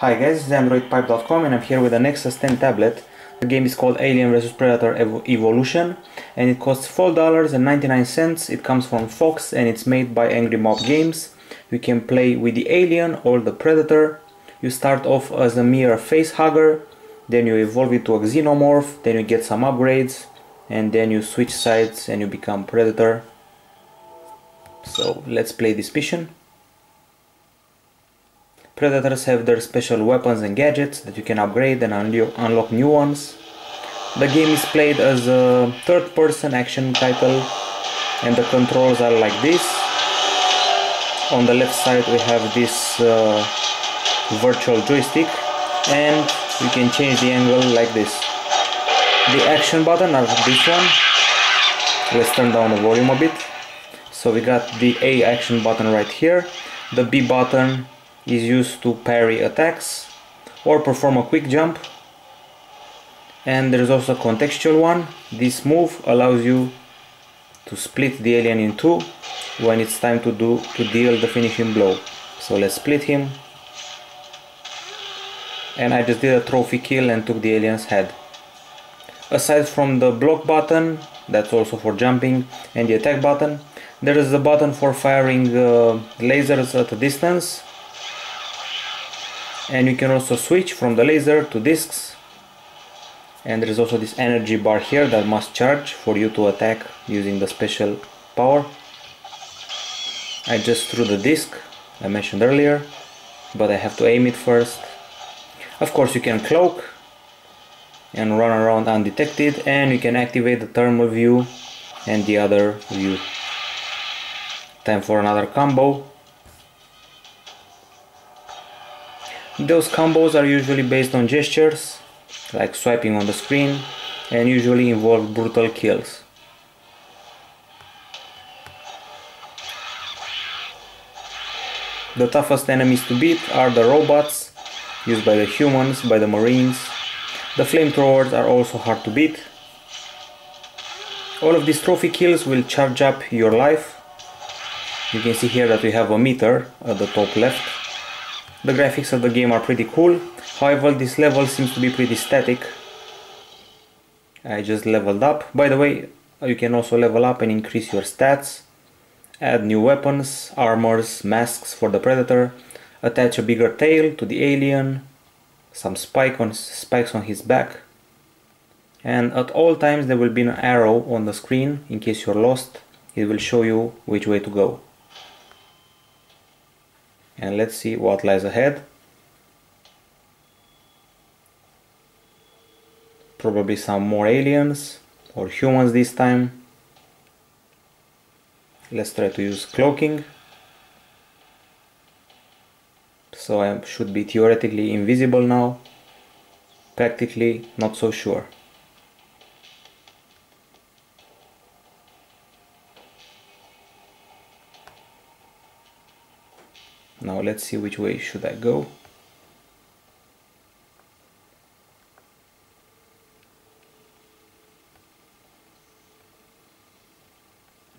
Hi guys, this is Androidpipe.com and I'm here with a Nexus 10 tablet. The game is called Alien vs Predator Evolution and it costs $4.99. It comes from Fox and it's made by Angry Mob Games. You can play with the alien or the predator. You start off as a mere face hugger, then you evolve into a Xenomorph, then you get some upgrades, and then you switch sides and you become Predator. So let's play this mission. Predators have their special weapons and gadgets that you can upgrade and unlock new ones. The game is played as a third-person action title and the controls are like this. On the left side we have this virtual joystick and we can change the angle like this. The action button are this one. Let's turn down the volume a bit. So we got the A action button right here. The B button is used to parry attacks or perform a quick jump, and there is also a contextual one. This move allows you to split the alien in two when it's time to deal the finishing blow. So let's split him, and I just did a trophy kill and took the alien's head. Aside from the block button, that's also for jumping, and the attack button, there is a button for firing lasers at a distance. And you can also switch from the laser to discs, and there is also this energy bar here that must charge for you to attack using the special power. I just threw the disc I mentioned earlier, but I have to aim it first. Of course you can cloak and run around undetected, and you can activate the thermal view and the other view. Time for another combo. Those combos are usually based on gestures, like swiping on the screen, and usually involve brutal kills. The toughest enemies to beat are the robots, used by the humans, by the marines. The flamethrowers are also hard to beat. All of these trophy kills will charge up your life. You can see here that we have a meter at the top left. The graphics of the game are pretty cool, however this level seems to be pretty static. I just leveled up. By the way, you can also level up and increase your stats, add new weapons, armors, masks for the predator, attach a bigger tail to the alien, some spikes on his back, and at all times there will be an arrow on the screen. In case you're lost, it will show you which way to go. And let's see what lies ahead. Probably some more aliens or humans this time. Let's try to use cloaking. So I should be theoretically invisible now. Practically not so sure. Now let's see which way should I go.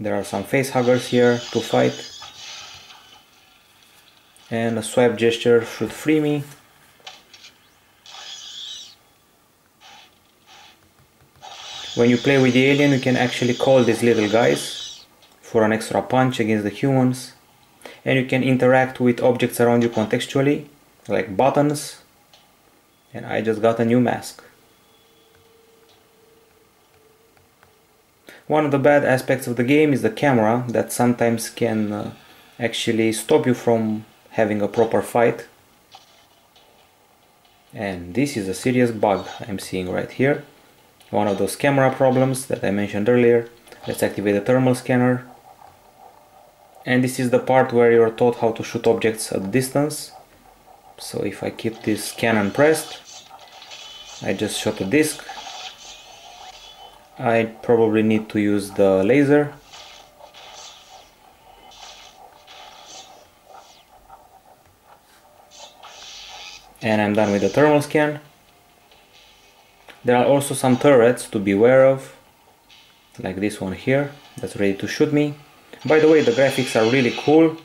There are some face huggers here to fight, and a swipe gesture should free me. When you play with the alien, you can actually call these little guys for an extra punch against the humans. And you can interact with objects around you contextually, like buttons. And I just got a new mask. One of the bad aspects of the game is the camera, that sometimes can actually stop you from having a proper fight. And this is a serious bug I'm seeing right here. One of those camera problems that I mentioned earlier. Let's activate the thermal scanner. And this is the part where you're taught how to shoot objects at a distance. So if I keep this cannon pressed, I just shot a disc. I probably need to use the laser. And I'm done with the thermal scan. There are also some turrets to be aware of, like this one here, that's ready to shoot me. By the way, the graphics are really cool.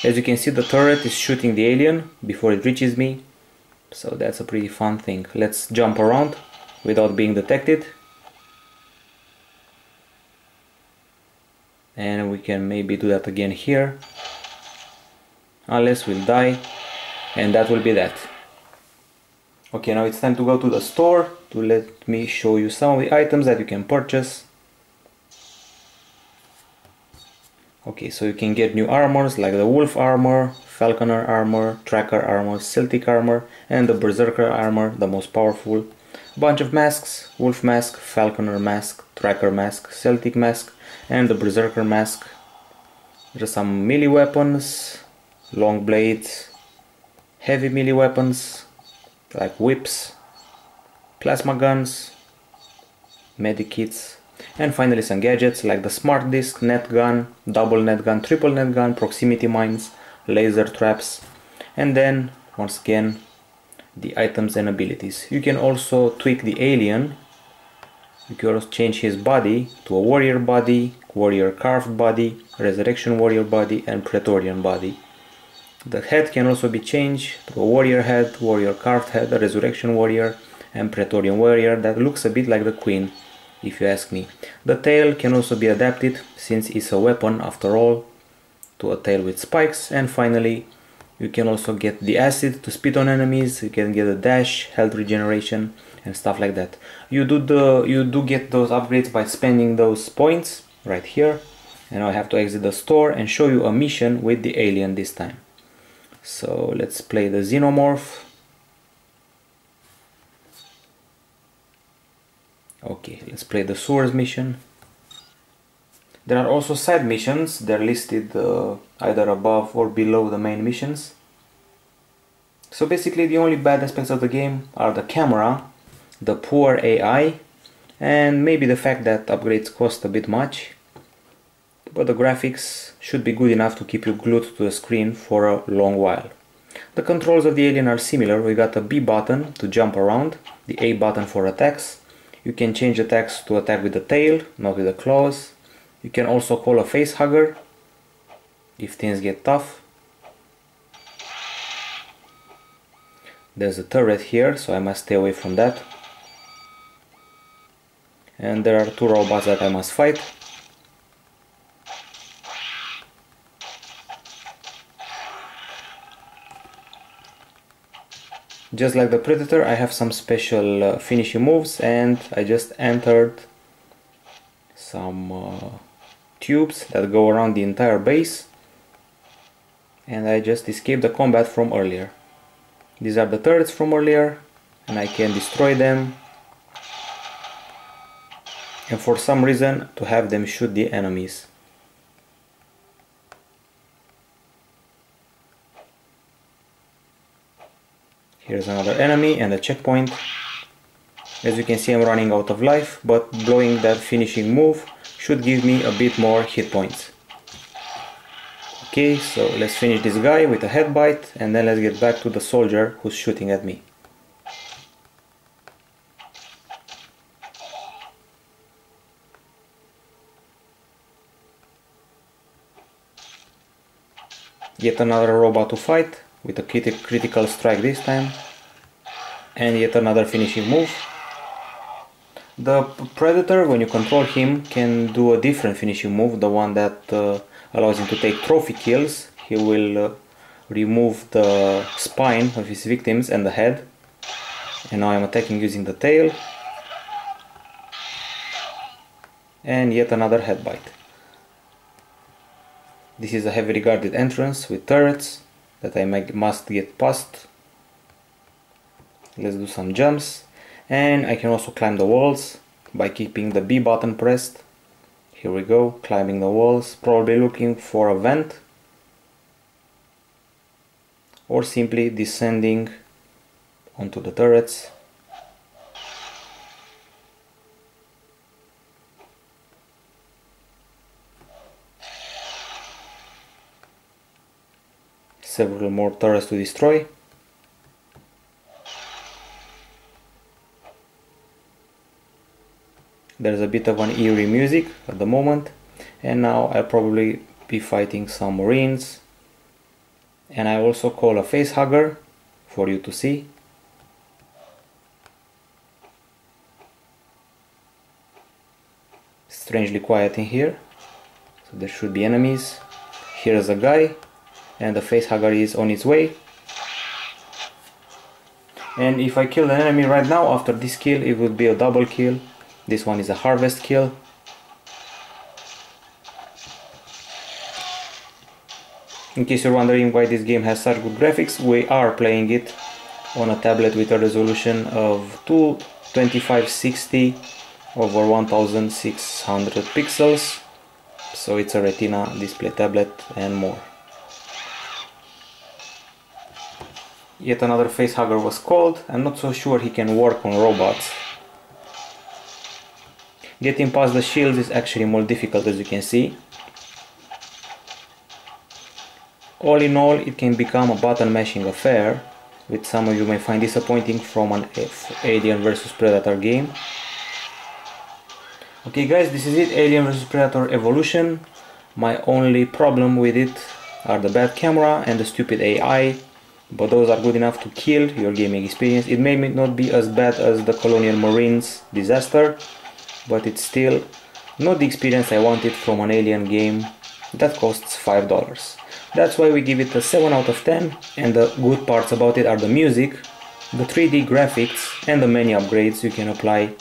As you can see, the turret is shooting the alien before it reaches me, so that's a pretty fun thing. Let's jump around without being detected, and we can maybe do that again here, unless we'll die, and that will be that. Okay, now it's time to go to the store to let me show you some of the items that you can purchase. Okay, so you can get new armors like the wolf armor, falconer armor, tracker armor, celtic armor, and the berserker armor, the most powerful. Bunch of masks: wolf mask, falconer mask, tracker mask, celtic mask, and the berserker mask. There are some melee weapons, long blades, heavy melee weapons like whips, plasma guns, medikits, and finally some gadgets like the smart disc, net gun, double net gun, triple net gun, proximity mines, laser traps, and then once again the items and abilities. You can also tweak the alien. You can also change his body to a warrior body, warrior carved body, resurrection warrior body, and praetorian body. The head can also be changed to a warrior head, warrior carved head, a resurrection warrior, and praetorian warrior that looks a bit like the queen, if you ask me. The tail can also be adapted, since it's a weapon after all, to a tail with spikes. And finally, you can also get the acid to spit on enemies. You can get a dash, health regeneration, and stuff like that. You do get those upgrades by spending those points right here. And I have to exit the store and show you a mission with the alien this time. So let's play the Xenomorph. Okay, let's play the sewers mission. There are also side missions. They're listed either above or below the main missions. So basically the only bad aspects of the game are the camera, the poor AI, and maybe the fact that upgrades cost a bit much. But the graphics should be good enough to keep you glued to the screen for a long while. The controls of the alien are similar. We got a B button to jump around, the A button for attacks. You can change attacks to attack with the tail, not with the claws. You can also call a face hugger if things get tough. There's a turret here, so I must stay away from that. And there are two robots that I must fight. Just like the Predator, I have some special finishing moves, and I just entered some tubes that go around the entire base, and I just escaped the combat from earlier. These are the turrets from earlier, and I can destroy them, and for some reason to have them shoot the enemies. Here's another enemy and a checkpoint. As you can see, I'm running out of life, but blowing that finishing move should give me a bit more hit points. Okay, so let's finish this guy with a head bite, and then let's get back to the soldier who's shooting at me. Yet another robot to fight, with a critical strike this time, and yet another finishing move. The Predator, when you control him, can do a different finishing move, the one that allows him to take trophy kills. He will remove the spine of his victims and the head. And now I'm attacking using the tail. And yet another head bite. This is a heavily guarded entrance with turrets that I must get past. Let's do some jumps, and I can also climb the walls by keeping the B button pressed. Here we go, climbing the walls, probably looking for a vent, or simply descending onto the turrets. Several more turrets to destroy. There's a bit of an eerie music at the moment, and now I'll probably be fighting some marines And I also call a face hugger for you to see. Strangely quiet in here, so there should be enemies. Here's a guy, and the face hugger is on its way. And if I kill an enemy right now, after this kill, it would be a double kill. This one is a harvest kill. In case you're wondering why this game has such good graphics, we are playing it on a tablet with a resolution of 2560 over 1600 pixels, so it's a Retina display tablet and more. Yet another face hugger was called. I'm not so sure he can work on robots. Getting past the shields is actually more difficult, as you can see. All in all, it can become a button mashing affair, which some of you may find disappointing from an Alien vs Predator game. Okay guys, this is it, Alien vs Predator Evolution. My only problem with it are the bad camera and the stupid AI, but those are good enough to kill your gaming experience. It may not be as bad as the Colonial Marines disaster, but it's still not the experience I wanted from an Alien game that costs $5. That's why we give it a 7 out of 10, and the good parts about it are the music, the 3D graphics, and the many upgrades you can apply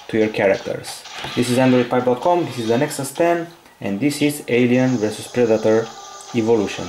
to your characters. This is Androidpipe.com, this is the Nexus 10, and this is Alien vs Predator Evolution.